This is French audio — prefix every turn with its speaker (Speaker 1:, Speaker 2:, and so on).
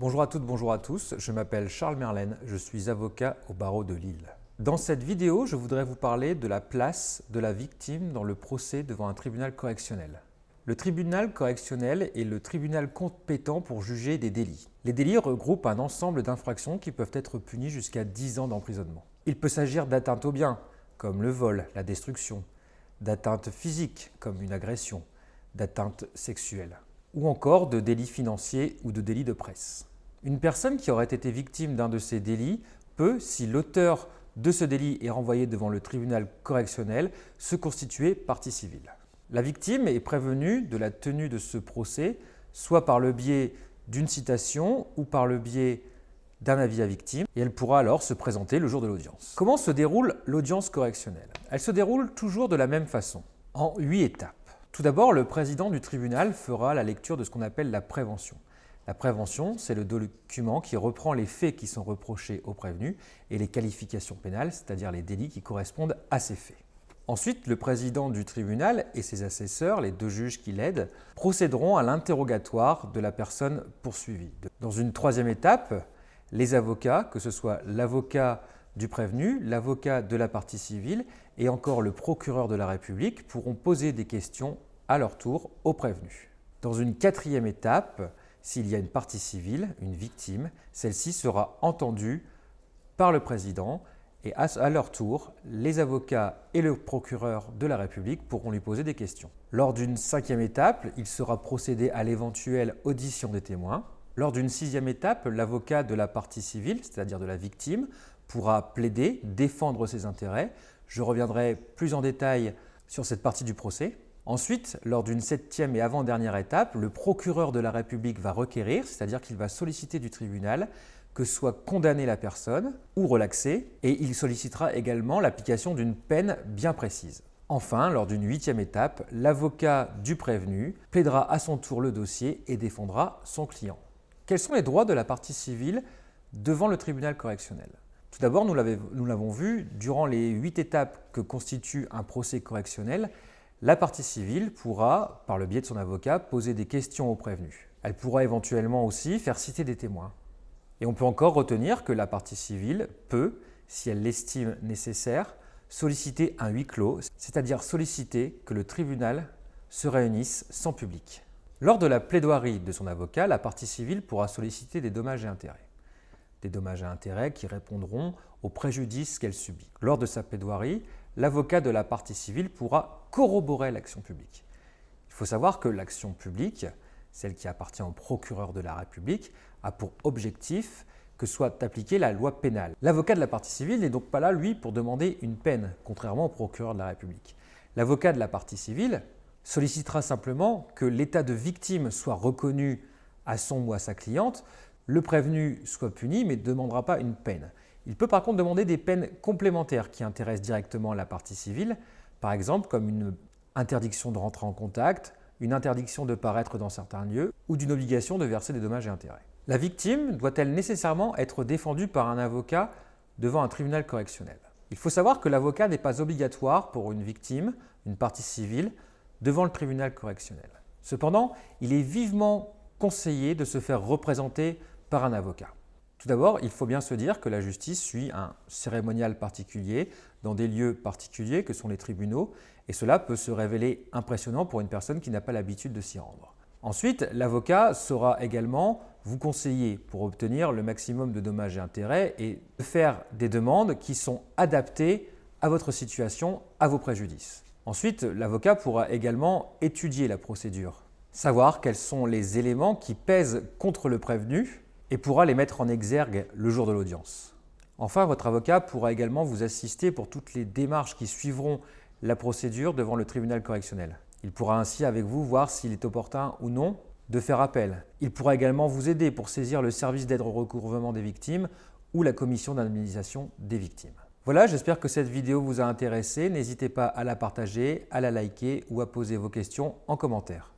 Speaker 1: Bonjour à toutes, bonjour à tous, je m'appelle Charles Merlène, je suis avocat au barreau de Lille. Dans cette vidéo, je voudrais vous parler de la place de la victime dans le procès devant un tribunal correctionnel. Le tribunal correctionnel est le tribunal compétent pour juger des délits. Les délits regroupent un ensemble d'infractions qui peuvent être punies jusqu'à 10 ans d'emprisonnement. Il peut s'agir d'atteintes aux biens, comme le vol, la destruction, d'atteintes physiques, comme une agression, d'atteintes sexuelles, ou encore de délits financiers ou de délits de presse. Une personne qui aurait été victime d'un de ces délits peut, si l'auteur de ce délit est renvoyé devant le tribunal correctionnel, se constituer partie civile. La victime est prévenue de la tenue de ce procès, soit par le biais d'une citation ou par le biais d'un avis à victime, et elle pourra alors se présenter le jour de l'audience. Comment se déroule l'audience correctionnelle? Elle se déroule toujours de la même façon, en 8 étapes. Tout d'abord, le président du tribunal fera la lecture de ce qu'on appelle la prévention. La prévention, c'est le document qui reprend les faits qui sont reprochés au prévenu et les qualifications pénales, c'est-à-dire les délits qui correspondent à ces faits. Ensuite, le président du tribunal et ses assesseurs, les deux juges qui l'aident, procéderont à l'interrogatoire de la personne poursuivie. Dans une troisième étape, les avocats, que ce soit l'avocat du prévenu, l'avocat de la partie civile et encore le procureur de la République, pourront poser des questions à leur tour au prévenu. Dans une quatrième étape, s'il y a une partie civile, une victime, celle-ci sera entendue par le président et à leur tour, les avocats et le procureur de la République pourront lui poser des questions. Lors d'une cinquième étape, il sera procédé à l'éventuelle audition des témoins. Lors d'une sixième étape, l'avocat de la partie civile, c'est-à-dire de la victime, pourra plaider, défendre ses intérêts. Je reviendrai plus en détail sur cette partie du procès. Ensuite, lors d'une septième et avant-dernière étape, le procureur de la République va requérir, c'est-à-dire qu'il va solliciter du tribunal que soit condamnée la personne ou relaxée, et il sollicitera également l'application d'une peine bien précise. Enfin, lors d'une huitième étape, l'avocat du prévenu plaidera à son tour le dossier et défendra son client. Quels sont les droits de la partie civile devant le tribunal correctionnel? Tout d'abord, nous l'avons vu, durant les 8 étapes que constitue un procès correctionnel, la partie civile pourra, par le biais de son avocat, poser des questions au prévenu. Elle pourra éventuellement aussi faire citer des témoins. Et on peut encore retenir que la partie civile peut, si elle l'estime nécessaire, solliciter un huis clos, c'est-à-dire solliciter que le tribunal se réunisse sans public. Lors de la plaidoirie de son avocat, la partie civile pourra solliciter des dommages et intérêts. Des dommages et intérêts qui répondront au préjudice qu'elle subit. Lors de sa plaidoirie, l'avocat de la partie civile pourra corroborer l'action publique. Il faut savoir que l'action publique, celle qui appartient au procureur de la République, a pour objectif que soit appliquée la loi pénale. L'avocat de la partie civile n'est donc pas là, lui, pour demander une peine, contrairement au procureur de la République. L'avocat de la partie civile sollicitera simplement que l'état de victime soit reconnu à son ou à sa cliente, le prévenu soit puni, mais ne demandera pas une peine. Il peut par contre demander des peines complémentaires qui intéressent directement la partie civile, par exemple comme une interdiction de rentrer en contact, une interdiction de paraître dans certains lieux ou d'une obligation de verser des dommages et intérêts. La victime doit-elle nécessairement être défendue par un avocat devant un tribunal correctionnel? Il faut savoir que l'avocat n'est pas obligatoire pour une victime, une partie civile, devant le tribunal correctionnel. Cependant, il est vivement conseillé de se faire représenter par un avocat. Tout d'abord, il faut bien se dire que la justice suit un cérémonial particulier dans des lieux particuliers que sont les tribunaux, et cela peut se révéler impressionnant pour une personne qui n'a pas l'habitude de s'y rendre. Ensuite, l'avocat saura également vous conseiller pour obtenir le maximum de dommages et intérêts et faire des demandes qui sont adaptées à votre situation, à vos préjudices. Ensuite, l'avocat pourra également étudier la procédure, savoir quels sont les éléments qui pèsent contre le prévenu et pourra les mettre en exergue le jour de l'audience. Enfin, votre avocat pourra également vous assister pour toutes les démarches qui suivront la procédure devant le tribunal correctionnel. Il pourra ainsi avec vous voir s'il est opportun ou non de faire appel. Il pourra également vous aider pour saisir le service d'aide au recouvrement des victimes ou la commission d'indemnisation des victimes. Voilà, j'espère que cette vidéo vous a intéressé. N'hésitez pas à la partager, à la liker ou à poser vos questions en commentaire.